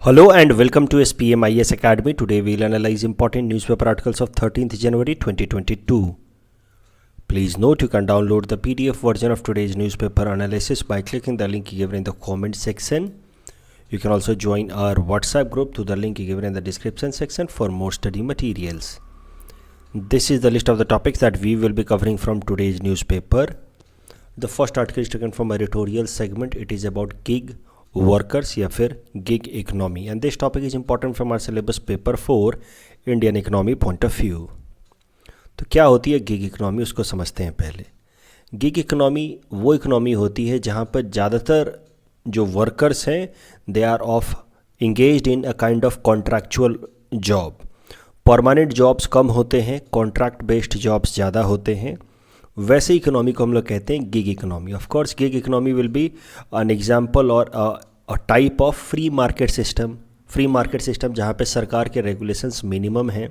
Hello and welcome to SPM IS Academy. Today we'll analyze important newspaper articles of 13th January 2022. Please note you can download the PDF version of today's newspaper analysis by clicking the link given in the comment section. You can also join our WhatsApp group through the link given in the description section for more study materials. This is the list of the topics that we will be covering from today's newspaper. The first article is taken from editorial segment. It is about gig workers या फिर gig economy and this topic is important from our syllabus paper 4 Indian economy point of view. तो क्या होती है gig economy, उसको समझते हैं पहले. गिग इकोनॉमी वो इकोनॉमी होती है जहाँ पर ज़्यादातर जो वर्कर्स हैं they are of engaged in a kind of contractual job. Permanent jobs कम होते हैं, कॉन्ट्रैक्ट बेस्ड जॉब्स ज़्यादा होते हैं. वैसे इकोनॉमी को हम लोग कहते हैं gig economy. Of course gig economy will be an example और a type of free market system. Free market system जहाँ पे सरकार के रेगुलेशंस मिनिमम हैं.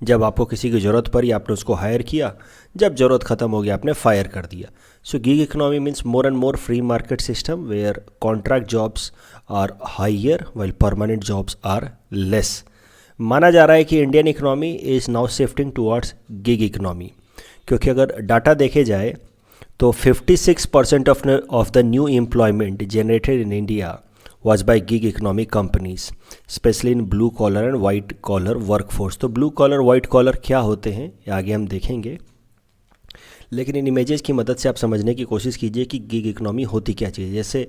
जब आपको किसी की ज़रूरत पड़ी आपने उसको हायर किया, जब ज़रूरत ख़त्म हो गया आपने फायर कर दिया. So gig economy means more and more free market system where contract jobs are higher while permanent jobs are less. माना जा रहा है कि Indian economy is now shifting towards gig economy, क्योंकि अगर डाटा देखे जाए तो 56% of the new employment generated in India was by gig economic companies, specially in blue collar and white collar workforce. तो ब्लू कॉलर वाइट कॉलर क्या होते हैं ये आगे हम देखेंगे, लेकिन इन इमेजेस की मदद से आप समझने की कोशिश कीजिए कि गिग इकोनॉमी होती क्या चीज़. जैसे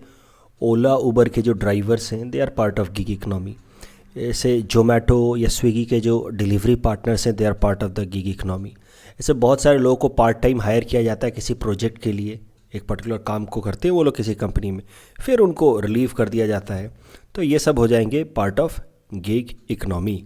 ओला उबर के जो ड्राइवर्स हैं they are part of gig economy. ऐसे जोमेटो या स्विगी के जो डिलीवरी पार्टनर्स हैं they are part of the gig economy. ऐसे बहुत सारे लोगों को पार्ट टाइम हायर किया जाता है किसी प्रोजेक्ट के लिए, एक पर्टिकुलर काम को करते हैं वो लोग किसी कंपनी में, फिर उनको रिलीव कर दिया जाता है. तो ये सब हो जाएंगे पार्ट ऑफ गिग इकोनॉमी.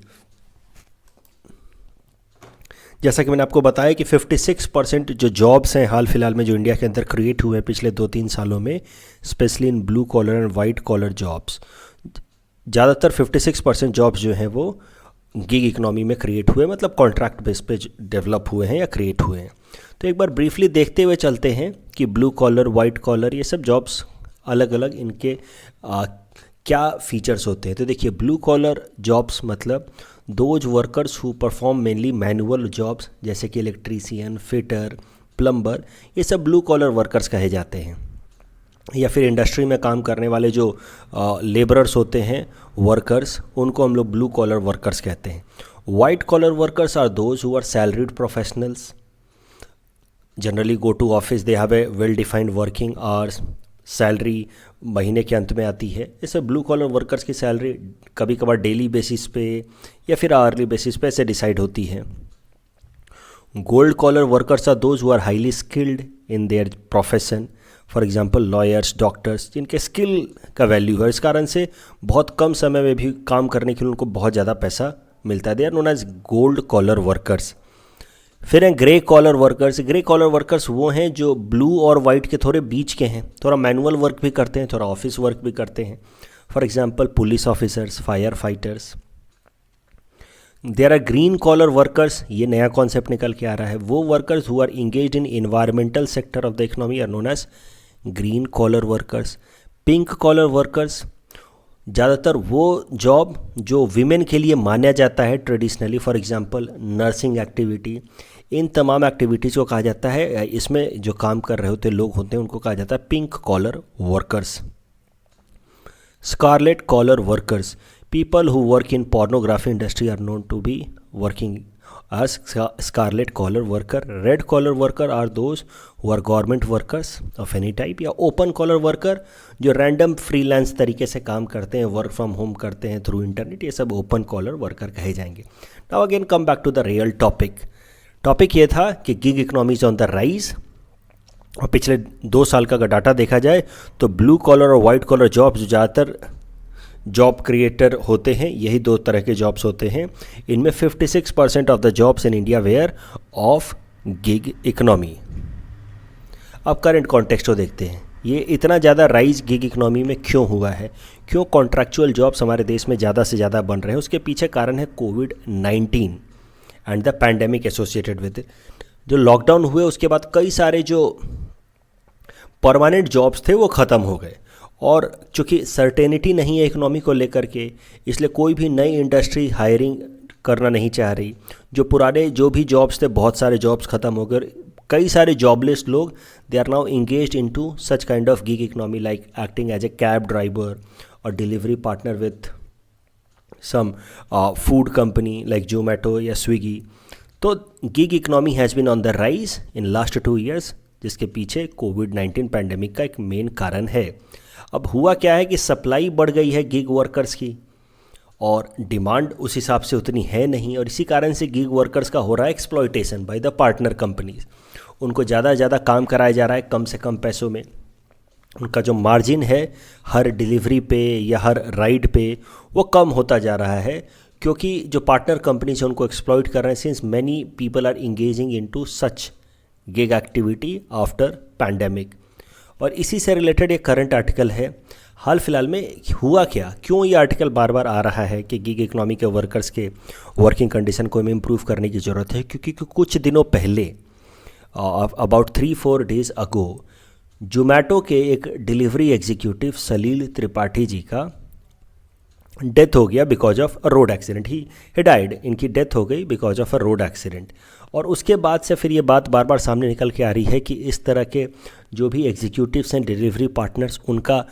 जैसा कि मैंने आपको बताया कि 56% जो जॉब्स हैं हाल फिलहाल में जो इंडिया के अंदर क्रिएट हुए हैं पिछले 2-3 सालों में, specially in blue collar and white collar jobs, ज़्यादातर 56% जॉब्स जो हैं वो गिग इकोनॉमी में क्रिएट हुए, मतलब कॉन्ट्रैक्ट बेस पे डेवलप हुए हैं या क्रिएट हुए हैं. तो एक बार ब्रीफली देखते हुए चलते हैं कि ब्लू कॉलर वाइट कॉलर ये सब जॉब्स अलग अलग इनके क्या फीचर्स होते हैं. तो देखिए ब्लू कॉलर जॉब्स मतलब those workers who perform mainly manual jobs, जैसे कि इलेक्ट्रीशियन, फिटर, प्लम्बर, ये सब ब्लू कॉलर वर्कर्स कहे जाते हैं. या फिर इंडस्ट्री में काम करने वाले जो लेबरर्स होते हैं, वर्कर्स, उनको हम लोग ब्लू कॉलर वर्कर्स कहते हैं. White collar workers are those who are salaried professionals, generally go to office, they have a well defined working hours, salary महीने के अंत में आती है. इससे ब्लू कॉलर वर्कर्स की सैलरी कभी कभार डेली बेसिस पे या फिर आवरली बेसिस पे ऐसे डिसाइड होती है. Gold collar workers are those who are highly skilled in their profession, for example lawyers, doctors, जिनके स्किल का वैल्यू है, इस कारण से बहुत कम समय में भी काम करने के लिए उनको बहुत ज़्यादा पैसा मिलता है. They are known as gold collar workers. फिर हैं grey collar workers. Grey collar workers वो हैं जो ब्लू और वाइट के थोड़े बीच के हैं, थोड़ा मैनुअल वर्क भी करते हैं, थोड़ा ऑफिस वर्क भी करते हैं. For example police officers, fire fighters. There are green collar workers, ये नया कॉन्सेप्ट निकल के आ रहा है. वो workers who are engaged in environmental sector of the economy are known as green collar workers. Pink collar workers, ज़्यादातर वो जॉब जो विमेन के लिए माना जाता है traditionally, for example nursing activity, इन तमाम एक्टिविटीज़ को कहा जाता है, इसमें जो काम कर रहे होते लोग होते हैं उनको कहा जाता है pink collar workers. Scarlet collar workers, people who work in pornography industry are known to be working as scarlet collar worker. Red collar worker are those who are government workers of any type. या open collar worker जो random freelance तरीके से काम करते हैं, work from home करते हैं through internet, ये सब open collar worker कहे जाएंगे. Now again come back to the real topic. Topic ये था कि gig economy is on the rise. और पिछले 2 साल का अगर डाटा देखा जाए तो ब्लू कॉलर और वाइट कॉलर जॉब्स जो ज़्यादातर जॉब क्रिएटर होते हैं, यही 2 तरह के जॉब्स होते हैं. इनमें 56% of the jobs in India were of gig economy. अब करंट कॉन्टेक्स्ट को देखते हैं, ये इतना ज़्यादा राइज गिग इकोनॉमी में क्यों हुआ है, क्यों कॉन्ट्रैक्चुअल जॉब्स हमारे देश में ज़्यादा से ज़्यादा बन रहे हैं. उसके पीछे कारण है कोविड-19 and the pandemic associated with. जो लॉकडाउन हुए उसके बाद कई सारे जो परमानेंट जॉब्स थे वो ख़त्म हो गए और चूँकि सर्टेनिटी नहीं है इकोनॉमी को लेकर के, इसलिए कोई भी नई इंडस्ट्री हायरिंग करना नहीं चाह रही। जो पुराने जो भी जॉब्स थे, बहुत सारे जॉब्स ख़त्म हो गए, कई सारे जॉबलेस लोग they are now engaged into such kind of gig economy like acting as a cab driver और delivery partner with some food company like Zomato या स्विगी। तो gig economy has been on the rise in last 2 years, जिसके पीछे कोविड-19 pandemic का एक main कारण है। अब हुआ क्या है कि सप्लाई बढ़ गई है गिग वर्कर्स की और डिमांड उस हिसाब से उतनी है नहीं, और इसी कारण से गिग वर्कर्स का हो रहा है exploitation by the partner companies. उनको ज़्यादा से ज़्यादा काम कराया जा रहा है कम से कम पैसों में। उनका जो मार्जिन है हर डिलीवरी पे या हर राइड पे वो कम होता जा रहा है, क्योंकि जो पार्टनर कंपनीज हैं उनको एक्सप्लॉइट कर रहे हैं, since many people are engaging into such gig activity after pandemic. और इसी से रिलेटेड एक करंट आर्टिकल है। हाल फिलहाल में हुआ क्या, क्यों ये आर्टिकल बार बार आ रहा है कि गिग इकोनॉमी के वर्कर्स के वर्किंग कंडीशन को हमें इम्प्रूव करने की ज़रूरत है, क्योंकि कुछ दिनों पहले अबाउट 3-4 days अगो जोमेटो के एक डिलीवरी एग्जीक्यूटिव सलील त्रिपाठी जी का डेथ हो गया because of a road accident. He died, इनकी डेथ हो गई because of a road accident. और उसके बाद से फिर ये बात बार बार सामने निकल के आ रही है कि इस तरह के जो भी एग्जीक्यूटिव्स हैं, डिलीवरी पार्टनर्स, उनका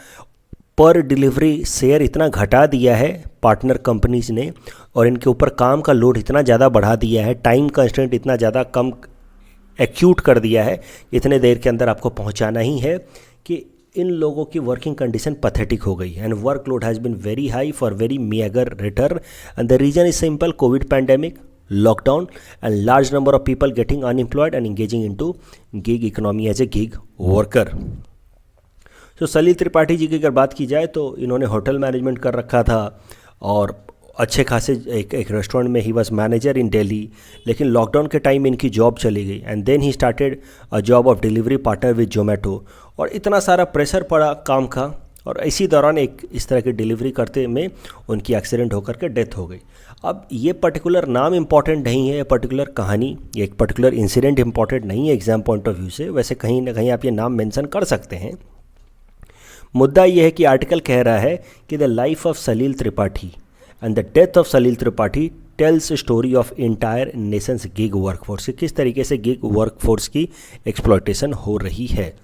पर डिलीवरी शेयर इतना घटा दिया है पार्टनर कंपनीज ने, और इनके ऊपर काम का लोड इतना ज़्यादा बढ़ा दिया है, टाइम कंस्ट्रेंट इतना ज़्यादा कम एक्यूट कर दिया है, इतने देर के अंदर आपको पहुंचाना ही है, कि इन लोगों की वर्किंग कंडीशन पैथेटिक हो गई and work load has been very high for very meagre return. And the reason is simple, covid pandemic, lockdown and large number of people getting unemployed and engaging into gig economy as a gig worker. तो सलील त्रिपाठी जी की अगर बात की जाए तो इन्होंने hotel management कर रखा था और अच्छे खासे एक रेस्टोरेंट में ही वॉज मैनेजर इन दिल्ली, लेकिन लॉकडाउन के टाइम इनकी जॉब चली गई and then he started a job of delivery partner with Zomato. और इतना सारा प्रेशर पड़ा काम का, और इसी दौरान एक इस तरह की डिलीवरी करते में उनकी एक्सीडेंट होकर के डेथ हो गई। अब ये पर्टिकुलर नाम इम्पॉर्टेंट नहीं है, पर्टिकुलर कहानी, ये एक पर्टिकुलर इंसिडेंट इम्पॉर्टेंट नहीं है एग्जाम पॉइंट ऑफ व्यू से। वैसे कहीं ना कहीं आप ये नाम मेंशन कर सकते हैं। मुद्दा ये है कि आर्टिकल कह रहा है कि the life of Salil Tripathi and the death of Salil Tripathi tells story of entire nation's gig workforce, किस तरीके से गिग वर्कफोर्स की एक्सप्लॉयटेशन हो रही है।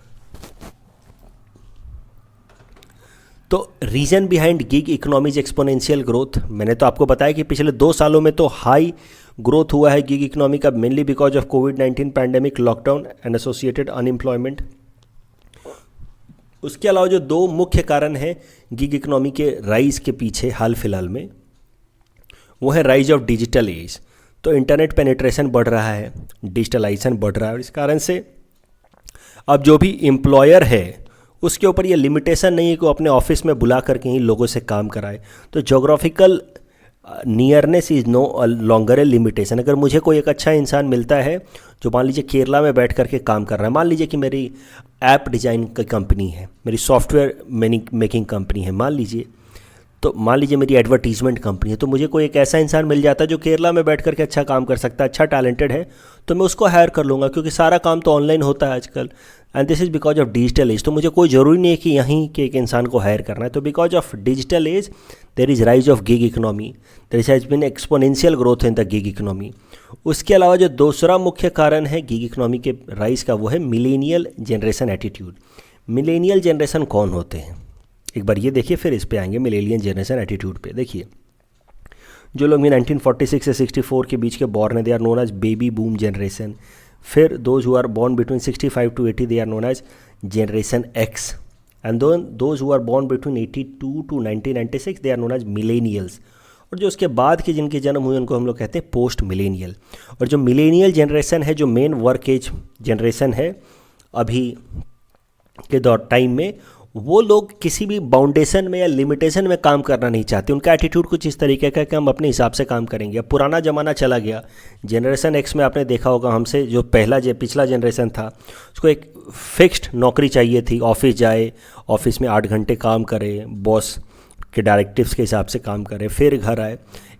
तो reason behind gig economies exponential growth, मैंने तो आपको बताया कि पिछले 2 सालों में तो हाई ग्रोथ हुआ है गिग इकोनॉमी का, mainly because of covid pandemic, lockdown and associated unemployment. उसके अलावा जो 2 मुख्य कारण हैं गिग इकोनॉमी के राइज के पीछे हाल फिलहाल में, वो है राइज ऑफ डिजिटल एज। तो इंटरनेट पेनिट्रेशन बढ़ रहा है, डिजिटलाइजेशन बढ़ रहा है, और इस कारण से अब जो भी एम्प्लॉयर है उसके ऊपर ये लिमिटेशन नहीं है कि वो अपने ऑफिस में बुला करके ही लोगों से काम कराए। तो geographical nearness is no longer a limitation. अगर मुझे कोई एक अच्छा इंसान मिलता है जो मान लीजिए केरला में बैठ करके काम कर रहा है, मान लीजिए कि मेरी ऐप डिज़ाइन की कंपनी है, मेरी सॉफ्टवेयर मेकिंग कंपनी है, मान लीजिए मेरी एडवर्टीजमेंट कंपनी है, तो मुझे कोई एक ऐसा इंसान मिल जाता है जो केरला में बैठ करके अच्छा काम कर सकता है, अच्छा टैलेंटेड है, तो मैं उसको हायर कर लूँगा, क्योंकि सारा काम तो ऑनलाइन होता है आजकल। And this is because of digital as. तो मुझे कोई ज़रूरी नहीं है कि यहीं के एक इंसान को हायर करना है। तो because of digital age there is rise of gig economy, there has been exponential growth in the gig economy. उसके अलावा जो दूसरा मुख्य कारण है गिग इकोनॉमी के राइज का, वो है millennial generation attitude. Millennial generation कौन होते हैं, एक बार ये देखिए, फिर इस पे आएंगे मिलेनियल जनरेशन एटीट्यूड पे। देखिए, जो लोग भी 1946 से 64 के बीच के बॉर्न है, they are known as baby boom generation. फिर those who are born between 65 to 80 they are known as generation X, and those who are born between 82 to 1996 they are known as millennials. और जो उसके बाद के जिनके जन्म हुए उनको हम लोग कहते हैं पोस्ट मिलेनियल। और जो मिलेनियल जनरेशन है, जो मेन वर्क एज जनरेशन है अभी के दौर टाइम में, वो लोग किसी भी बाउंडेशन में या लिमिटेशन में काम करना नहीं चाहते। उनका एटीट्यूड कुछ इस तरीके का है कि हम अपने हिसाब से काम करेंगे। अब पुराना ज़माना चला गया, जनरेशन एक्स में आपने देखा होगा, हमसे जो पिछला जनरेशन था उसको एक फिक्स्ड नौकरी चाहिए थी, ऑफिस जाए, ऑफिस में 8 घंटे काम करे, बॉस के डायरेक्टिव्स के हिसाब से काम करे, फिर घर आए।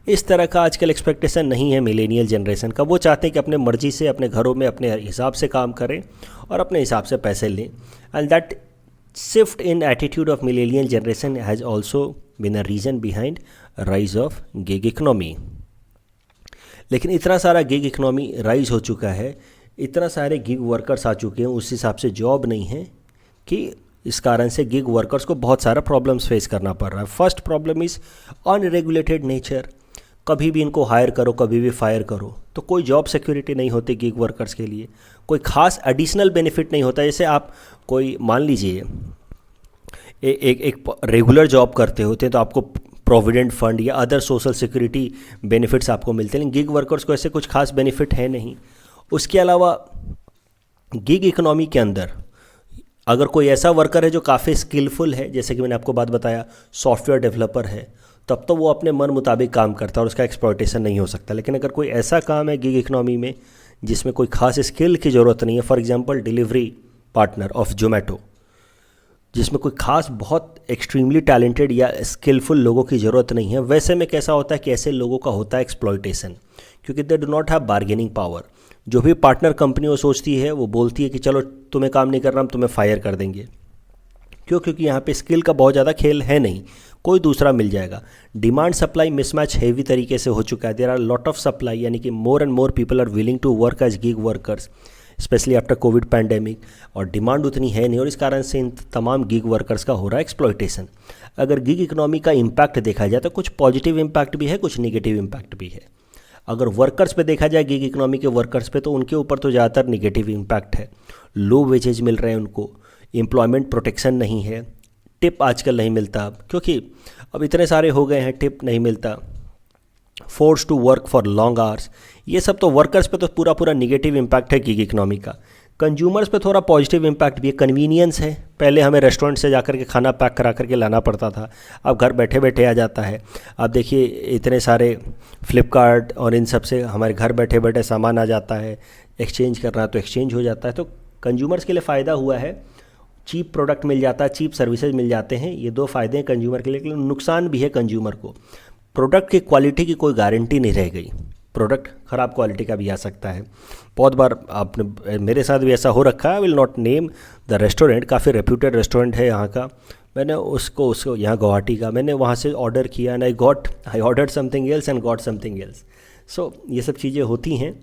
इस तरह का आजकल एक्सपेक्टेशन नहीं है मिलेनियल जनरेशन का। वो चाहते हैं कि अपने मर्जी से अपने घरों में अपने हिसाब से काम करें और अपने हिसाब से पैसे लें, and that shift in attitude of millennial generation has also been a reason behind rise of gig economy. लेकिन इतना सारा गिग इकोनॉमी राइज हो चुका है, इतना सारे गिग वर्कर्स आ चुके हैं, उस हिसाब से जॉब नहीं है कि इस कारण से गिग वर्कर्स को बहुत सारा प्रॉब्लम्स फेस करना पड़ रहा है. First problem is unregulated nature. कभी भी इनको हायर करो, कभी भी फायर करो, तो कोई जॉब सिक्योरिटी नहीं होती गिग वर्कर्स के लिए. कोई खास एडिशनल बेनिफिट नहीं होता. जैसे आप कोई मान लीजिए एक रेगुलर जॉब करते होते हैं तो आपको प्रोविडेंट फंड या अदर सोशल सिक्योरिटी बेनिफिट्स आपको मिलते हैं, लेकिन गिग वर्कर्स को ऐसे कुछ खास बेनिफिट है नहीं. उसके अलावा गिग इकोनॉमी के अंदर अगर कोई ऐसा वर्कर है जो काफ़ी स्किलफुल है, जैसे कि मैंने आपको बात बताया सॉफ्टवेयर डेवलपर है, तब तो वो अपने मन मुताबिक काम करता है और उसका एक्सप्लॉयटेशन नहीं हो सकता. लेकिन अगर कोई ऐसा काम है गिग इकोनॉमी में जिसमें कोई खास स्किल की ज़रूरत नहीं है, for example delivery partner of Zomato, जिसमें कोई खास बहुत एक्सट्रीमली टैलेंटेड या स्किलफुल लोगों की ज़रूरत नहीं है, वैसे में कैसा होता है कि ऐसे लोगों का होता है एक्सप्लॉयटेशन, क्योंकि they do not have bargaining power. जो भी पार्टनर कंपनी वो सोचती है, वो बोलती है कि चलो तुम्हें काम नहीं करना, हम तुम्हें फायर कर देंगे. क्यों? क्योंकि यहाँ पे स्किल का बहुत ज़्यादा खेल है नहीं, कोई दूसरा मिल जाएगा. डिमांड सप्लाई मिसमैच हेवी तरीके से हो चुका है. There are lot of supply, यानी कि more and more people are willing to work as gig workers, specially after covid pandemic, और डिमांड उतनी है नहीं, और इस कारण से इन तमाम गिग वर्कर्स का हो रहा है एक्सप्लॉयटेशन. अगर गिग इकोनॉमी का इम्पैक्ट देखा जाए तो कुछ पॉजिटिव इम्पैक्ट भी है, कुछ निगेटिव इम्पैक्ट भी है. अगर वर्कर्स पे देखा जाए, गिग इकोनॉमी के वर्कर्स पे, तो उनके ऊपर तो ज़्यादातर निगेटिव इम्पैक्ट है. लो वेजेज मिल रहे हैं उनको, एम्प्लॉयमेंट प्रोटेक्शन नहीं है, टिप आजकल नहीं मिलता, क्योंकि अब इतने सारे हो गए हैं, टिप नहीं मिलता, force to work for long hours. ये सब तो वर्कर्स पे तो पूरा पूरा निगेटिव इम्पैक्ट है गिग इकोनॉमी का. कंज्यूमर्स पे थोड़ा पॉजिटिव इम्पैक्ट भी है. कन्वीनियंस है. पहले हमें रेस्टोरेंट से जाकर के खाना पैक करा करके लाना पड़ता था, अब घर बैठे बैठे आ जाता है. आप देखिए इतने सारे फ्लिपकार्ट और इन सब से हमारे घर बैठे बैठे सामान आ जाता है. एक्सचेंज करना है तो एक्सचेंज हो जाता है. तो कंज्यूमर्स के लिए फ़ायदा हुआ है, चीप प्रोडक्ट मिल जाता है, चीप सर्विसेज मिल जाते हैं. ये दो फ़ायदे हैं कंज्यूमर के लिए, लेकिन नुकसान भी है कंज्यूमर को. प्रोडक्ट की क्वालिटी की कोई गारंटी नहीं रह गई. प्रोडक्ट ख़राब क्वालिटी का भी आ सकता है. बहुत बार आपने, मेरे साथ भी ऐसा हो रखा है. I will not name the restaurant, काफ़ी रेप्यूटेड रेस्टोरेंट है यहाँ का. मैंने उसको यहाँ गुवाहाटी का, मैंने वहाँ से ऑर्डर किया and I ordered something else and got something else. So ये सब चीज़ें होती हैं.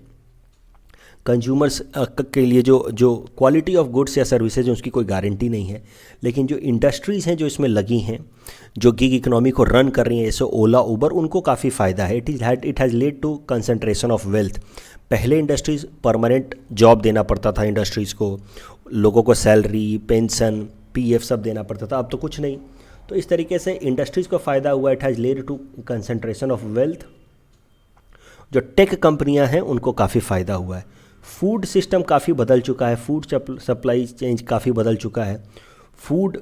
कंज्यूमर्स के लिए जो क्वालिटी ऑफ गुड्स या सर्विसेज उसकी कोई गारंटी नहीं है. लेकिन जो इंडस्ट्रीज़ हैं जो इसमें लगी हैं, जो गिग इकोनॉमी को रन कर रही हैं, जैसे ओला उबर, उनको काफ़ी फ़ायदा है. It has led to concentration of wealth. पहले इंडस्ट्रीज़ परमानेंट जॉब देना पड़ता था इंडस्ट्रीज़ को, लोगों को सैलरी, पेंशन, पीएफ सब देना पड़ता था. अब तो कुछ नहीं. तो इस तरीके से इंडस्ट्रीज़ को फ़ायदा हुआ. It has led to concentration of wealth. जो टेक कंपनियां हैं उनको काफ़ी फ़ायदा हुआ है. फूड सिस्टम काफ़ी बदल चुका है. फूड सप्लाई चेंज काफ़ी बदल चुका है. फूड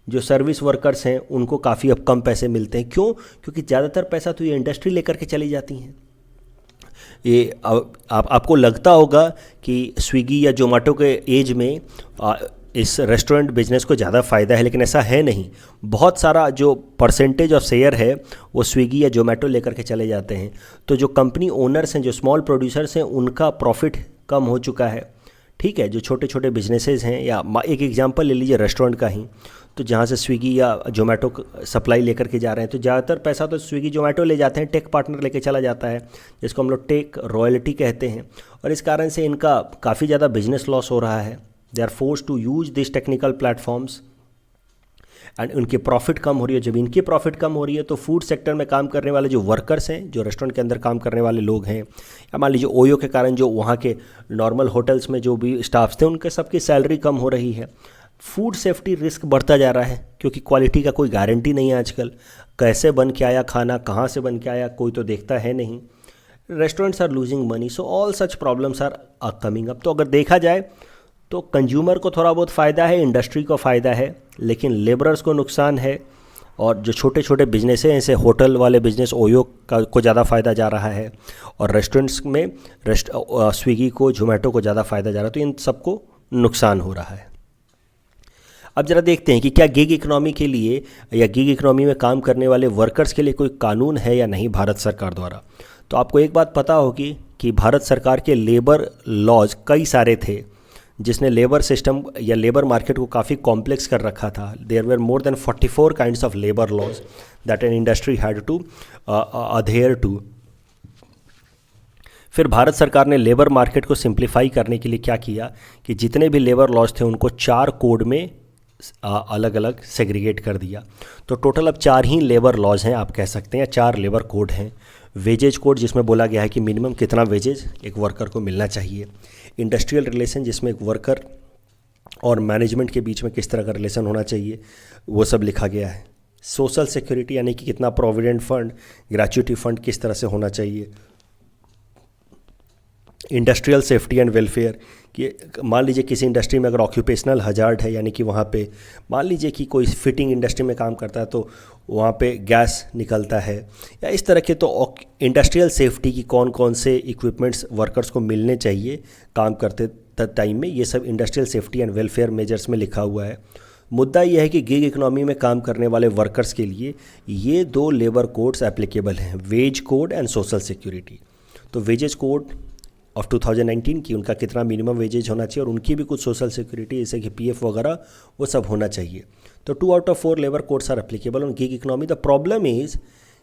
जो सर्विस वर्कर्स हैं उनको काफ़ी अब कम पैसे मिलते हैं. क्यों? क्योंकि ज़्यादातर पैसा तो ये इंडस्ट्री लेकर के चली जाती हैं. ये आपको लगता होगा कि स्विगी या जोमेटो के एज में इस रेस्टोरेंट बिजनेस को ज़्यादा फ़ायदा है, लेकिन ऐसा है नहीं. बहुत सारा जो परसेंटेज ऑफ शेयर है वो स्विगी या जोमेटो लेकर के चले जाते हैं. तो जो कंपनी ओनर्स हैं, जो स्मॉल प्रोड्यूसर्स हैं, उनका प्रॉफिट कम हो चुका है. ठीक है, जो छोटे छोटे बिजनेसेस हैं, या एक एग्जांपल ले लीजिए रेस्टोरेंट का ही, तो जहाँ से स्विगी या जोमेटो सप्लाई लेकर के जा रहे हैं, तो ज़्यादातर पैसा तो स्विगी जोमेटो ले जाते हैं, टेक पार्टनर लेके चला जाता है, जिसको हम लोग टेक रॉयल्टी कहते हैं. और इस कारण से इनका काफ़ी ज़्यादा बिजनेस लॉस हो रहा है. They are force to use this technical platforms and उनकी प्रॉफिट कम हो रही है. जब इनकी प्रॉफिट कम हो रही है तो फूड सेक्टर में काम करने वाले जो वर्कर्स हैं, जो रेस्टोरेंट के अंदर काम करने वाले लोग हैं, या मान लीजिए ओयो के कारण जो वहाँ के नॉर्मल होटल्स में जो भी स्टाफ्स थे, उनके सबकी सैलरी कम हो रही है. फूड सेफ्टी रिस्क बढ़ता जा रहा है, क्योंकि क्वालिटी का कोई गारंटी नहीं है आजकल. कैसे बन के आया खाना, कहाँ से बन के आया, कोई तो देखता है नहीं. Restaurants are losing money. So all such problems are coming up. तो अगर देखा जाए तो कंज्यूमर को थोड़ा बहुत फ़ायदा है, इंडस्ट्री को फ़ायदा है, लेकिन लेबरर्स को नुकसान है. और जो छोटे छोटे बिजनेस हैं, जैसे होटल वाले बिजनेस, ओयो का को ज़्यादा फ़ायदा जा रहा है, और रेस्टोरेंट्स में स्विगी को, जोमेटो को ज़्यादा फ़ायदा जा रहा है. तो इन सबको नुकसान हो रहा है. अब ज़रा देखते हैं कि क्या गिग इकोनॉमी के लिए या गिग इकोनॉमी में काम करने वाले वर्कर्स के लिए कोई कानून है या नहीं भारत सरकार द्वारा. तो आपको एक बात पता होगी कि भारत सरकार के लेबर लॉज कई सारे थे, जिसने लेबर सिस्टम या लेबर मार्केट को काफ़ी कॉम्प्लेक्स कर रखा था। There were more than 44 kinds of labour laws that an industry had to adhere to. फिर भारत सरकार ने लेबर मार्केट को सिंप्लीफाई करने के लिए क्या किया कि जितने भी लेबर लॉज थे उनको 4 कोड में अलग अलग सेग्रीगेट कर दिया। तो टोटल अब 4 ही लेबर लॉज हैं आप कह सकते हैं, 4 लेबर कोड हैं। वेजेज कोड जिसमें बोला गया है कि मिनिमम कितना वेजेज एक वर्कर को मिलना चाहिए। इंडस्ट्रियल रिलेशन जिसमें एक वर्कर और मैनेजमेंट के बीच में किस तरह का रिलेशन होना चाहिए वो सब लिखा गया है। सोशल सिक्योरिटी यानी कि कितना प्रोविडेंट फंड, ग्रेच्युटी फंड किस तरह से होना चाहिए। इंडस्ट्रियल सेफ्टी एंड वेलफेयर कि मान लीजिए किसी इंडस्ट्री में अगर ऑक्यूपेशनल हजार्ड है यानी कि वहाँ पे मान लीजिए कि कोई फिटिंग इंडस्ट्री में काम करता है तो वहाँ पे गैस निकलता है या इस तरह के, तो इंडस्ट्रियल सेफ्टी की कौन कौन से इक्विपमेंट्स वर्कर्स को मिलने चाहिए काम करते टाइम में, ये सब industrial safety and welfare measures में लिखा हुआ है। मुद्दा यह है कि गिग इकोनॉमी में काम करने वाले वर्कर्स के लिए ये 2 लेबर कोड्स एप्लीकेबल हैं, wage code and social security. तो वेजेज कोड ऑफ 2019 की उनका कितना मिनिमम वेजेज होना चाहिए और उनकी भी कुछ सोशल सिक्योरिटी जैसे कि पीएफ वगैरह वो सब होना चाहिए। तो 2 out of 4 labour codes are applicable on gig economy. The problem is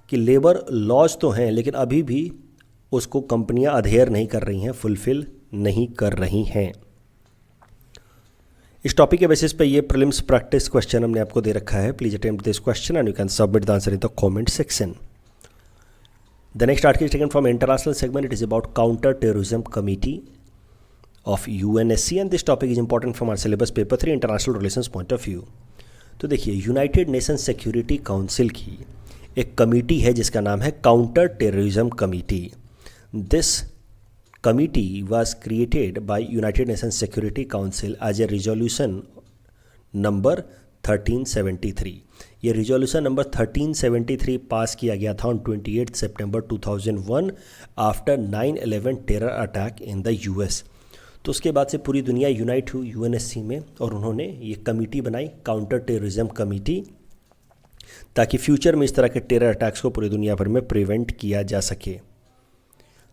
कि लेबर लॉज तो हैं लेकिन अभी भी उसको कंपनियां अधेयर नहीं कर रही हैं, फुलफिल नहीं कर रही हैं। इस टॉपिक के बेसिस पे ये प्रीलिम्स प्रैक्टिस क्वेश्चन हमने आपको दे रखा है। Please attempt this question and you can submit the answer in the comment section. The next article is taken from international segment. It is about Counter-Terrorism Committee of UNSC and this topic is important from our syllabus paper 3 international relations point of view. तो देखिए United Nation Security council की एक committee है जिसका नाम है counter terrorism committee. This committee was created by United Nation Security Council as a resolution number 1373। ये resolution number 1373 पास किया गया था ऑन 28 सितंबर 2001 after 9/11 terror attack in the US. तो उसके बाद से पूरी दुनिया यूनाइट हुई यूएनएससी में और उन्होंने ये कमेटी बनाई काउंटर टेररिज्म कमेटी, ताकि फ्यूचर में इस तरह के टेरर अटैक्स को पूरी दुनिया भर में प्रिवेंट किया जा सके।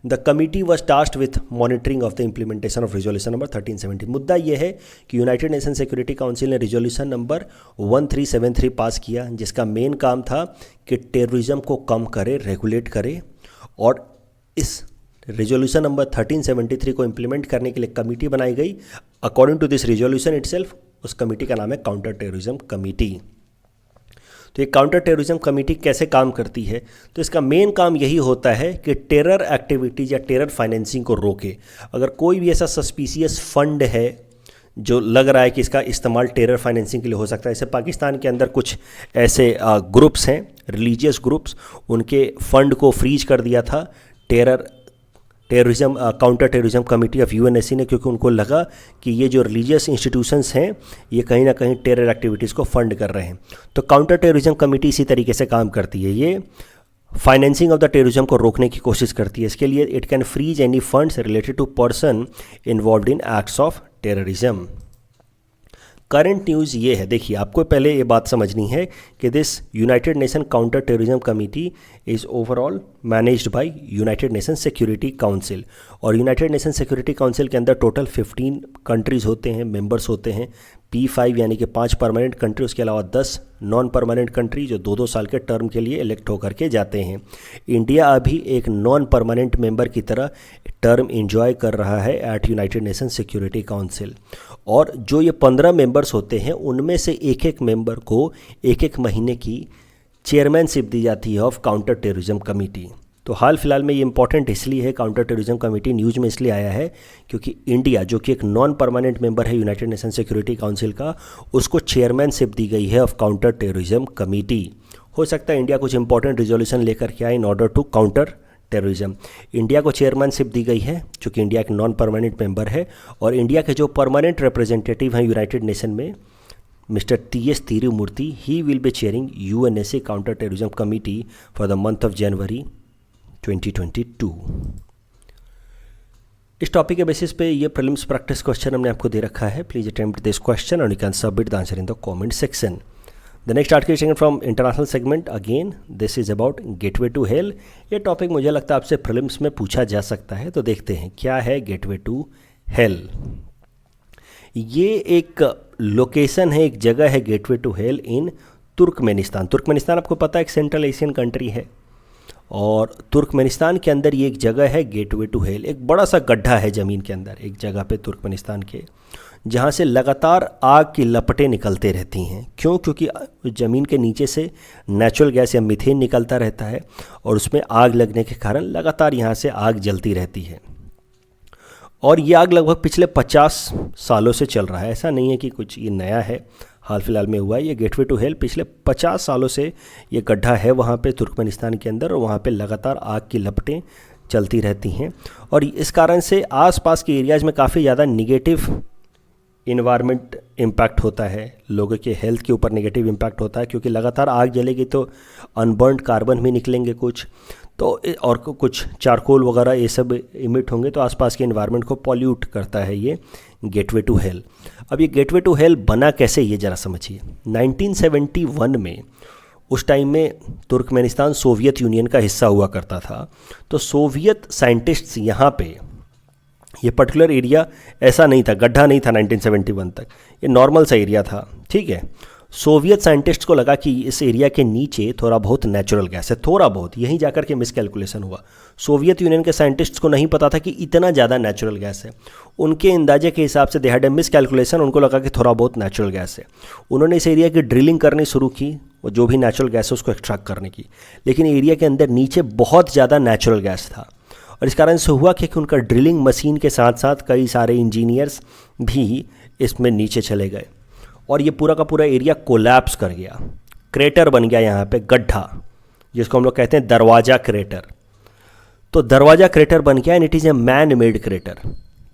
The committee was tasked with monitoring of the implementation of resolution number 1370। मुद्दा यह है कि यूनाइटेड नेशन सिक्योरिटी काउंसिल ने रिजोल्यूशन नंबर 1373 पास किया जिसका मेन काम था कि टेररिज्म को कम करे, रेगुलेट करे, और इस रिजोल्यूशन नंबर 1373 को इम्प्लीमेंट करने के लिए कमेटी बनाई गई। According to this resolution itself उस कमेटी का नाम है काउंटर टेररिज्म कमेटी। तो ये काउंटर टेररिज्म कमेटी कैसे काम करती है? तो इसका मेन काम यही होता है कि टेरर एक्टिविटीज़ या टेरर फाइनेंसिंग को रोके। अगर कोई भी ऐसा सस्पिशियस फंड है जो लग रहा है कि इसका इस्तेमाल टेरर फाइनेंसिंग के लिए हो सकता है, जैसे पाकिस्तान के अंदर कुछ ऐसे ग्रुप्स हैं, रिलीजियस ग्रुप्स, उनके फंड को फ्रीज कर दिया था terrorism counter terrorism committee of UNSC ने, क्योंकि उनको लगा कि ये जो रिलीजियस इंस्टीट्यूशंस हैं ये कहीं ना कहीं टेरर एक्टिविटीज़ को फंड कर रहे हैं। तो काउंटर टेररिज्म कमेटी इसी तरीके से काम करती है, ये फाइनेंसिंग ऑफ द टेररिज्म को रोकने की कोशिश करती है। इसके लिए it can freeze any funds related to person involved in acts of terrorism. Current news ये है, देखिए आपको पहले ये बात समझनी है कि this United nation counter terrorism committee is overall managed by United Nation Security Council, और यूनाइटेड नेशन सिक्योरिटी काउंसिल के अंदर टोटल 15 कंट्रीज़ होते हैं, मेंबर्स होते हैं। P5 यानी कि 5 परमानेंट कंट्री, उसके अलावा 10 नॉन परमानेंट कंट्री जो 2-2 साल के टर्म के लिए इलेक्ट होकर के जाते हैं। इंडिया अभी एक नॉन परमानेंट मेंबर की तरह टर्म एंजॉय कर रहा है at United Nation Security Council, और जो ये 15 मेंबर्स होते हैं उनमें से एक एक मेंबर को एक महीने की चेयरमैनशिप दी जाती है ऑफ काउंटर टेररिज्म कमेटी। तो हाल फिलहाल में ये इंपॉर्टेंट इसलिए है, काउंटर टेररिज्म कमेटी न्यूज़ में इसलिए आया है क्योंकि इंडिया जो कि एक नॉन परमानेंट मेंबर है यूनाइटेड नेशन सिक्योरिटी काउंसिल का, उसको चेयरमैनशिप दी गई है ऑफ काउंटर टेररिज्म कमेटी। हो सकता है इंडिया कुछ इंपॉर्टेंट रिजोल्यूशन लेकर के आए in order to counter terrorism. India को चेयरमैनशिप दी गई है चूँकि इंडिया एक नॉन परमानेंट मेंबर है, और इंडिया के जो परमानेंट रिप्रेजेंटेटिव हैं यूनाइटेड नेशन में mister TS Tirumurti, he will be chairing UNSC counter terrorism committee for the month of January 2022। इस टॉपिक के बेसिस पे ये प्रीलिम्स प्रैक्टिस क्वेश्चन हमने आपको दे रखा है। Please attempt this question and you can submit the answer in the comment section. The next article is taken from international segment, again this is about gateway to hell. ये topic मुझे लगता है आपसे प्रीलिम्स में पूछा जा सकता है, तो देखते हैं क्या है गेटवे टू हेल। ये एक लोकेशन है, एक जगह है gateway to hell in Turkmenistan. Turkmenistan आपको पता है एक सेंट्रल एशियन कंट्री है, और तुर्कमेनिस्तान के अंदर ये एक जगह है गेटवे टू हेल। एक बड़ा सा गड्ढा है ज़मीन के अंदर एक जगह पे तुर्कमेनिस्तान के, जहाँ से लगातार आग की लपटें निकलते रहती हैं। क्यों? क्योंकि ज़मीन के नीचे से नेचुरल गैस या मीथेन निकलता रहता है, और उसमें आग लगने के कारण लगातार यहाँ से आग जलती रहती है। और ये आग लगभग पिछले 50 सालों से चल रहा है। ऐसा नहीं है कि कुछ ये नया है, हाल फिलहाल में हुआ है। ये गेटवे टू हेल पिछले 50 सालों से ये गड्ढा है वहाँ पे तुर्कमेनिस्तान के अंदर, और वहाँ पे लगातार आग की लपटें चलती रहती हैं। और इस कारण से आसपास के एरियाज़ में काफ़ी ज़्यादा निगेटिव इन्वायरमेंट इम्पैक्ट होता है, लोगों के हेल्थ के ऊपर नेगेटिव इम्पैक्ट होता है, क्योंकि लगातार आग जलेगी तो अनबर्न्ड कार्बन भी निकलेंगे कुछ, तो और कुछ चारकोल वगैरह ये सब इमिट होंगे, तो आसपास के इन्वायरमेंट को पॉल्यूट करता है ये गेटवे टू हेल। अब ये गेटवे टू हेल बना कैसे, ये ज़रा समझिए। 1971 में, उस टाइम में तुर्कमेनिस्तान सोवियत यूनियन का हिस्सा हुआ करता था, तो सोवियत साइंटिस्ट्स यहाँ पे, ये पर्टिकुलर एरिया ऐसा नहीं था, गड्ढा नहीं था 1971 तक, ये नॉर्मल सा एरिया था, ठीक है। सोवियत साइंटिस्ट्स को लगा कि इस एरिया के नीचे थोड़ा बहुत नेचुरल गैस है, थोड़ा बहुत, यहीं जाकर के मिसकैलकुलेशन हुआ। सोवियत यूनियन के साइंटिस्ट्स को नहीं पता था कि इतना ज़्यादा नेचुरल गैस है। उनके अंदाजे के हिसाब से दे हैड ए मिसकैलकुलेशन, उनको लगा कि थोड़ा बहुत नेचुरल गैस है। उन्होंने इस एरिया की ड्रिलिंग करनी शुरू की, और जो भी नेचुरल गैस है उसको एक्सट्रैक्ट करने की, लेकिन एरिया के अंदर नीचे बहुत ज़्यादा नेचुरल गैस था। और इस कारण से हुआ कि उनका ड्रिलिंग मशीन के साथ साथ कई सारे इंजीनियर्स भी इसमें नीचे चले गए, और ये पूरा का पूरा एरिया कोलैप्स कर गया, क्रेटर बन गया यहाँ पे, गड्ढा, जिसको हम लोग कहते हैं दरवाज़ा क्रेटर। तो दरवाज़ा क्रेटर बन गया, and it is a man made crater.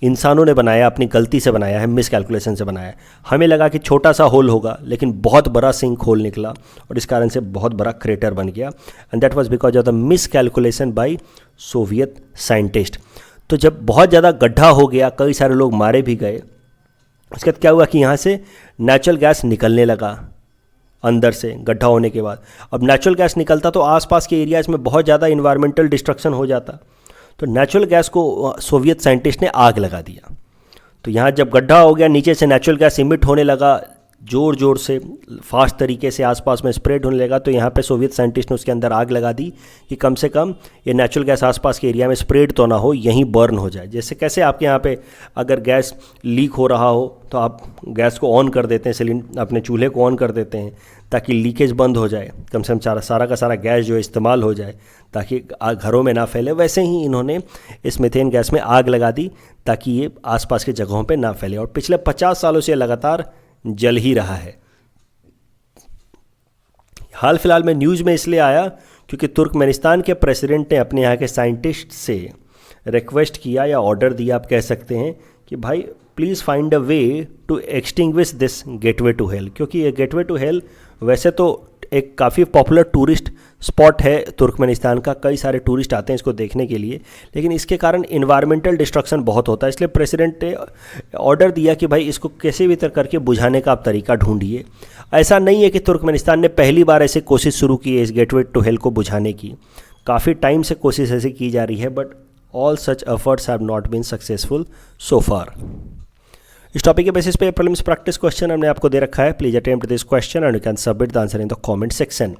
इंसानों ने बनाया, अपनी गलती से बनाया है, मिस कैलकुलेशन से बनाया है। हमें लगा कि छोटा सा होल होगा, लेकिन बहुत बड़ा सिंक होल निकला, और इस कारण से बहुत बड़ा क्रेटर बन गया, and that was because of the miss calculation bye Soviet scientist. तो जब बहुत ज़्यादा गड्ढा हो गया, कई सारे लोग मारे भी गए, उसके बाद क्या हुआ कि यहाँ से नेचुरल गैस निकलने लगा अंदर से, गड्ढा होने के बाद। अब नेचुरल गैस निकलता तो आसपास के एरियाज़ में बहुत ज़्यादा इन्वायरमेंटल डिस्ट्रक्शन हो जाता, तो नेचुरल गैस को सोवियत साइंटिस्ट ने आग लगा दिया। तो यहाँ जब गड्ढा हो गया, नीचे से नेचुरल गैस इमिट होने लगा, ज़ोर ज़ोर से फास्ट तरीके से आसपास में स्प्रेड होने लगा। तो यहाँ पे सोवियत साइंटिस्ट ने उसके अंदर आग लगा दी कि कम से कम ये नेचुरल गैस आसपास के एरिया में स्प्रेड तो ना हो, यहीं बर्न हो जाए। जैसे कैसे आपके यहाँ पे अगर गैस लीक हो रहा हो तो आप गैस को ऑन कर देते हैं, सिलेंडर अपने चूल्हे को ऑन कर देते हैं ताकि लीकेज बंद हो जाए, कम से कम सारा का सारा गैस जो है इस्तेमाल हो जाए ताकि घरों में ना फैले। वैसे ही इन्होंने इस मीथेन गैस में आग लगा दी ताकि ये आसपास की जगहों पे ना फैले, और पिछले 50 सालों से लगातार जल ही रहा है। हाल फिलहाल में न्यूज़ में इसलिए आया क्योंकि तुर्कमेनिस्तान के प्रेसिडेंट ने अपने यहाँ के साइंटिस्ट से रिक्वेस्ट किया या ऑर्डर दिया, आप कह सकते हैं, कि भाई please find a way to extinguish this gateway to hell. क्योंकि ये गेटवे टू हेल वैसे तो एक काफ़ी पॉपुलर टूरिस्ट स्पॉट है तुर्कमेनिस्तान का, कई सारे टूरिस्ट आते हैं इसको देखने के लिए, लेकिन इसके कारण इन्वायरमेंटल डिस्ट्रक्शन बहुत होता है। इसलिए प्रेसिडेंट ने ऑर्डर दिया कि भाई इसको कैसे भी तरह करके बुझाने का आप तरीका ढूंढिए। ऐसा नहीं है कि तुर्कमेनिस्तान ने पहली बार ऐसे कोशिश शुरू की है इस गेटवे टू हेल को बुझाने की, काफ़ी टाइम से कोशिश ऐसे की जा रही है, but all such efforts have not been successful so far. इस टॉपिक के बेसिस पे प्रीलिम्स प्रैक्टिस क्वेश्चन हमने आपको दे रखा है। Please attempt this question and you can submit the answer in the comment section.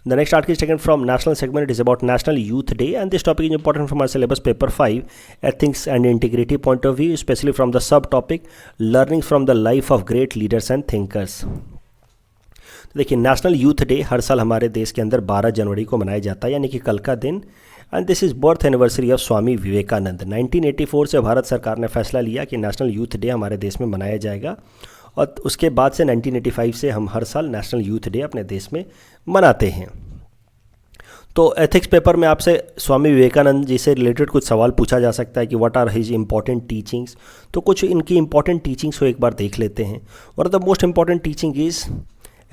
The next article is taken from national segment. It is about National Youth Day, and this topic is important from our syllabus paper 5, ethics and integrity point of view, especially from the subtopic learning from the life of great leaders and thinkers. तो देखिए, national youth day हर साल हमारे देश के अंदर 12 जनवरी को मनाया जाता है, यानी कि कल का दिन, and this is birth anniversary of Swami Vivekananda. 1984 से भारत सरकार ने फैसला लिया कि नेशनल यूथ डे हमारे देश में मनाया जाएगा, और उसके बाद से 1985 से हम हर साल नेशनल यूथ डे अपने देश में मनाते हैं। तो एथिक्स पेपर में आपसे स्वामी विवेकानंद जी से रिलेटेड कुछ सवाल पूछा जा सकता है कि what are his important teachings. तो कुछ इनकी इंपॉर्टेंट टीचिंग्स को एक बार देख लेते हैं। One of the most important teaching is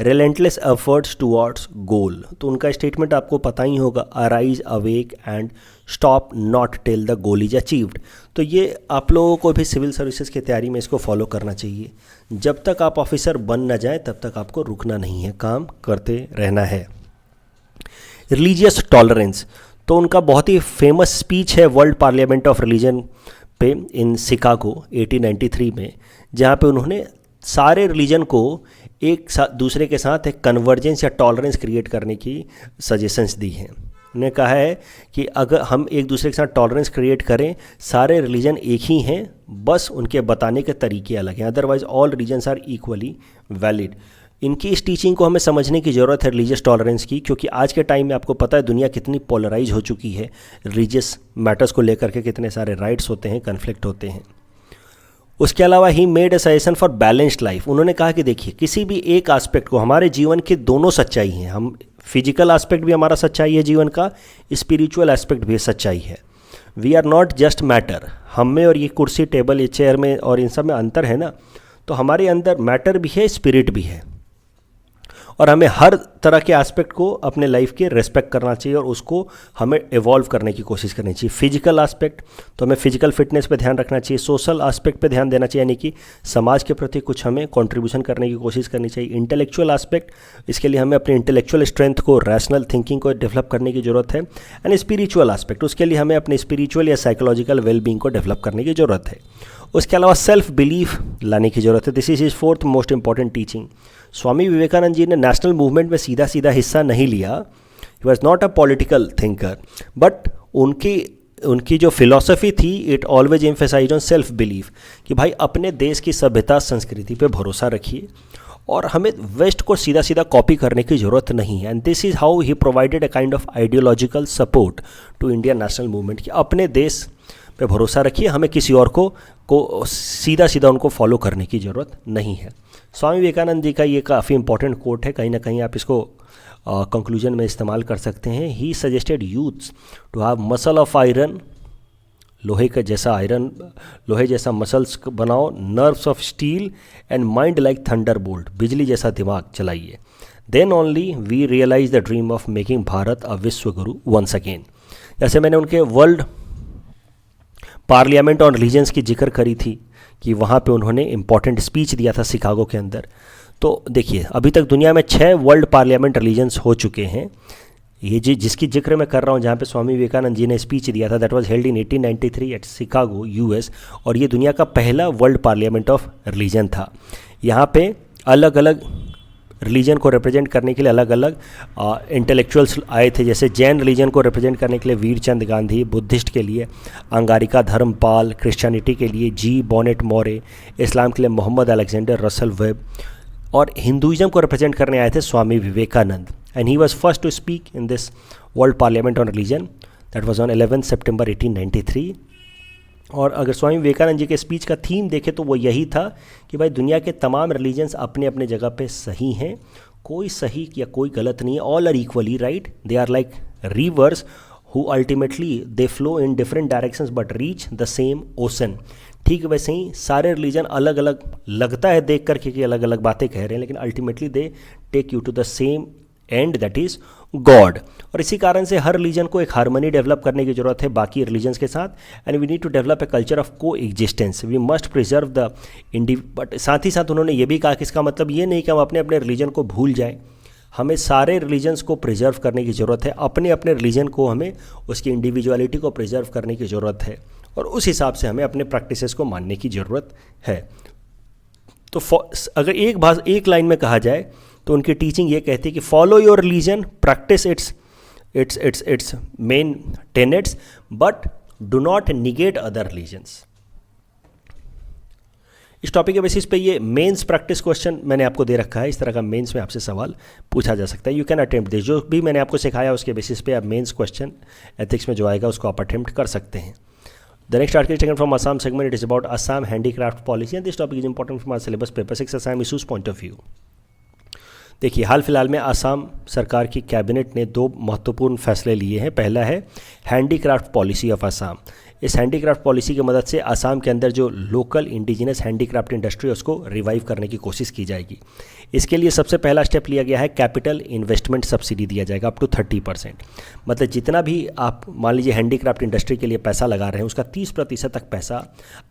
relentless efforts towards goal. तो उनका स्टेटमेंट आपको पता ही होगा, arise awake and stop not till the goal is achieved. तो ये आप लोगों को भी सिविल सर्विसेज की तैयारी में इसको फॉलो करना चाहिए। जब तक आप ऑफिसर बन न जाए तब तक आपको रुकना नहीं है, काम करते रहना है। रिलीजियस टॉलरेंस, तो उनका बहुत ही फेमस स्पीच है वर्ल्ड पार्लियामेंट ऑफ रिलीजन पे इन शिकागो 1893 में, जहाँ पे उन्होंने सारे रिलीजन को एक दूसरे के साथ एक कन्वर्जेंस या टॉलरेंस क्रिएट करने की सजेशंस दी हैं। उन्होंने कहा है कि अगर हम एक दूसरे के साथ टॉलरेंस क्रिएट करें, सारे रिलीजन एक ही हैं, बस उनके बताने के तरीके अलग हैं, otherwise all religions are equally valid. इनकी इस टीचिंग को हमें समझने की ज़रूरत है रिलीजियस टॉलरेंस की, क्योंकि आज के टाइम में आपको पता है दुनिया कितनी पोलराइज हो चुकी है, रिलीजियस मैटर्स को लेकर के कितने सारे राइट्स होते हैं, कन्फ्लिक्ट होते हैं। उसके अलावा he made a suggestion for balanced life. उन्होंने कहा कि देखिए, किसी भी एक एस्पेक्ट को, हमारे जीवन के दोनों सच्चाई हैं, हम फिजिकल एस्पेक्ट भी हमारा सच्चाई है जीवन का, स्पिरिचुअल एस्पेक्ट भी सच्चाई है। We are not just matter. हम में और ये कुर्सी, टेबल, ये चेयर में और इन सब में अंतर है ना, तो हमारे अंदर मैटर भी है, स्पिरिट भी है, और हमें हर तरह के एस्पेक्ट को अपने लाइफ के रेस्पेक्ट करना चाहिए और उसको हमें इवॉल्व करने की कोशिश करनी चाहिए। फिजिकल एस्पेक्ट तो हमें फिजिकल फिटनेस पे ध्यान रखना चाहिए, सोशल एस्पेक्ट पे ध्यान देना चाहिए, यानी कि समाज के प्रति कुछ हमें कंट्रीब्यूशन करने की कोशिश करनी चाहिए। इंटेलेक्चुअल एस्पेक्ट, इसके लिए हमें अपनी इंटेलेक्चुअल स्ट्रेंथ को, रैशनल थिंकिंग को डेवलप करने की ज़रूरत है। एंड स्पिरिचुअल एस्पेक्ट, उसके लिए हमें अपने स्पिरिचुअल या साइकोलॉजिकल वेलबींग को डेवलप करने की ज़रूरत है। उसके अलावा सेल्फ बिलीफ लाने की ज़रूरत है। This is his fourth most important teaching. Swami Vivekananda ji ने नेशनल मूवमेंट में सीधा सीधा हिस्सा नहीं लिया, he was not a political thinker, but उनकी जो फिलॉसफी थी, it always emphasize on self belief, कि भाई अपने देश की सभ्यता संस्कृति पे भरोसा रखिए और हमें वेस्ट को सीधा सीधा कॉपी करने की ज़रूरत नहीं है। And this is how he provided a kind of ideological support to Indian national movement, कि अपने देश पे भरोसा रखिए, हमें किसी और को सीधा सीधा उनको फॉलो करने की ज़रूरत नहीं है। स्वामी विवेकानंद जी का ये काफ़ी इंपॉर्टेंट कोट है, कहीं ना कहीं आप इसको कंक्लूजन में इस्तेमाल कर सकते हैं। He suggested youths to have muscle of iron, लोहे का जैसा आयरन, लोहे जैसा मसल्स बनाओ, nerves of steel and mind like thunder bolt, बिजली जैसा दिमाग चलाइए। Then only we realize the dream of making Bharat a vishwa guru once again. जैसे मैंने उनके वर्ल्ड पार्लियामेंट ऑन रिलीजन्स की जिक्र करी थी कि वहाँ पे उन्होंने इम्पॉर्टेंट स्पीच दिया था शिकागो के अंदर। तो देखिए, अभी तक दुनिया में 6 वर्ल्ड पार्लियामेंट रिलीजन्स हो चुके हैं। ये जिसकी जिक्र मैं कर रहा हूँ, जहाँ पे स्वामी विवेकानंद जी ने स्पीच दिया था, that was held in 1893 at Chicago, US, और ये दुनिया का पहला वर्ल्ड पार्लियामेंट ऑफ रिलीजन था। यहाँ पे अलग अलग रिलीजन को रिप्रेजेंट करने के लिए अलग अलग इंटेलेक्चुअल्स आए थे। जैसे जैन रिलीजन को रिप्रेजेंट करने के लिए वीरचंद गांधी, बुद्धिस्ट के लिए अंगारिका धर्मपाल, क्रिश्चियनिटी के लिए जी बॉनेट मोरे, इस्लाम के लिए मोहम्मद अलेक्जेंडर रसल वेब, और हिंदुइज्म को रिप्रेजेंट करने आए थे Swami Vivekananda. And he was first to speak in this world parliament on religion, that was on 11 सितंबर 1893। और अगर स्वामी विवेकानंद जी के स्पीच का थीम देखें तो वो यही था कि भाई दुनिया के तमाम रिलीजन्स अपने अपने जगह पे सही हैं, कोई सही या कोई गलत नहीं है, all are equally right, they are like rivers who ultimately they flow in different directions but reach the same ocean. ठीक वैसे ही सारे रिलीजन अलग अलग लगता है देख करके कि अलग अलग बातें कह रहे हैं, लेकिन ultimately they take you to the same end, that is God. और इसी कारण से हर रिलीजन को एक हार्मनी डेवलप करने की जरूरत है बाकी रिलीजन्स के साथ, and we need to develop a culture of coexistence, we must preserve the but साथ ही साथ उन्होंने ये भी कहा कि इसका मतलब ये नहीं कि हम अपने अपने रिलीजन को भूल जाएं, हमें सारे रिलीजन्स को प्रिजर्व करने की ज़रूरत है, अपने अपने रिलीजन को हमें उसकी इंडिविजुअलिटी को प्रिजर्व करने की ज़रूरत है, और उस हिसाब से हमें अपने प्रैक्टिसेस को मानने की ज़रूरत है। तो अगर एक लाइन में कहा जाए तो उनकी टीचिंग ये कहती है कि follow your religion, practice it's main tenets, but do not negate other religions. इस टॉपिक के बेसिस पे ये मेंस प्रैक्टिस क्वेश्चन मैंने आपको दे रखा है, इस तरह का मेंस में आपसे सवाल पूछा जा सकता है। यू कैन अटेम्प्ट दिस, जो भी मैंने आपको सिखाया उसके बेसिस पे आप मेंस क्वेश्चन एथिक्स में जो आएगा उसको आप अटेम्प्ट कर सकते हैं। The next article is taken from Assam segment. It is about Assam handicraft policy, and this topic is important from our syllabus paper 6 Assam issues point of view. देखिए, हाल फिलहाल में असम सरकार की कैबिनेट ने 2 महत्वपूर्ण फैसले लिए हैं। पहला है हैंडीक्राफ्ट पॉलिसी ऑफ असम। इस हैंडीक्राफ्ट पॉलिसी की मदद से असम के अंदर जो लोकल इंडिजिनस हैंडीक्राफ्ट इंडस्ट्री है उसको रिवाइव करने की कोशिश की जाएगी। इसके लिए सबसे पहला स्टेप लिया गया है, कैपिटल इन्वेस्टमेंट सब्सिडी दिया जाएगा अप टू 30%। मतलब जितना भी आप मान लीजिए हैंडीक्राफ्ट इंडस्ट्री के लिए पैसा लगा रहे हैं उसका 30% तक पैसा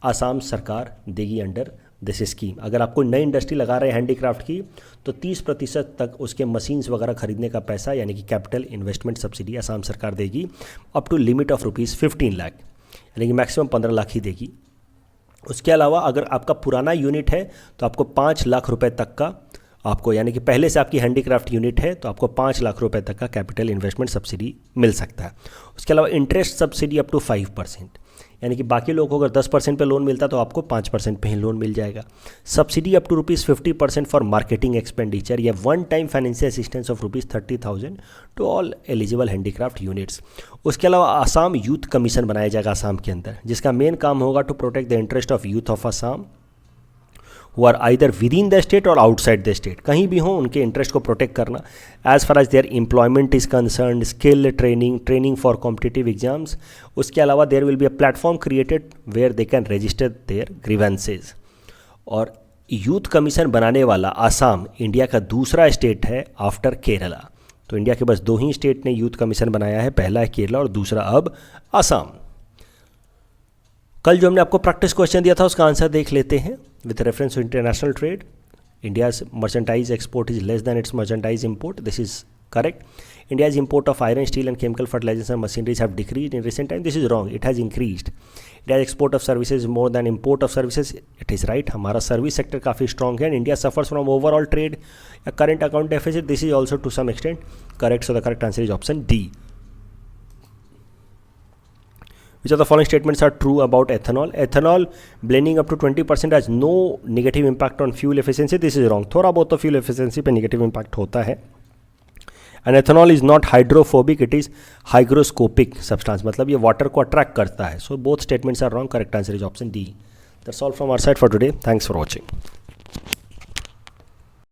असम सरकार देगी अंडर दिस स्कीम। अगर आप कोई नई इंडस्ट्री लगा रहे हैं हैंडीक्राफ्ट की तो 30% तक उसके मशीन्स वगैरह खरीदने का पैसा यानी कि कैपिटल इन्वेस्टमेंट सब्सिडी असम सरकार देगी up to limit of ₹15 lakh. यानी कि मैक्सिमम 15 लाख ही देगी। उसके अलावा अगर आपका पुराना यूनिट है तो आपको 5 लाख रुपए तक का आपको, यानी कि पहले से आपकी हैंडीक्राफ्ट यूनिट है तो आपको 5 लाख रुपए तक का कैपिटल इन्वेस्टमेंट सब्सिडी मिल सकता है। उसके अलावा इंटरेस्ट सब्सिडी अप टू 5%, यानी कि बाकी लोगों को अगर 10% पे लोन मिलता है तो आपको 5% पे ही लोन मिल जाएगा। Subsidy up to ₹50% for marketing expenditure या one time financial assistance of ₹30,000 to all eligible handicraft units. उसके अलावा आसाम यूथ कमीशन बनाया जाएगा आसाम के अंदर, जिसका मेन काम होगा to protect the interest of youth of Assam who are either within the state or outside the state, कहीं भी हों उनके इंटरेस्ट को प्रोटेक्ट करना। As far as their employment is concern, skill training for competitive exams. उसके अलावा there will be a platform created where they can register their grievances. और youth commission बनाने वाला आसाम इंडिया का दूसरा स्टेट है आफ्टर केरला। तो इंडिया के बस 2 ही स्टेट ने यूथ कमीशन बनाया है, पहला है केरला और दूसरा अब आसाम। कल जो हमने आपको प्रैक्टिस क्वेश्चन दिया था उसका आंसर देख लेते हैं। With reference to international trade, India's merchandise export is less than its merchandise import. This is correct. India's import of iron, steel and chemical fertilizers and machineries have decreased in recent time. This is wrong. It has increased. India's export of services is more than import of services. It is right. हमारा service sector काफ़ी strong है. India suffers from overall trade, a current account deficit. This is also to some extent correct. So the correct answer is option D. Which of the following statements are true about ethanol? Ethanol blending up to 20% has no negative impact on fuel efficiency. This is wrong. थोड़ा बहुत तो fuel efficiency पे negative impact होता है. And ethanol is not hydrophobic, it is hygroscopic substance, मतलब ये water को attract करता है. So both statements are wrong. Correct answer is option D. That's all from our side for today. Thanks for watching.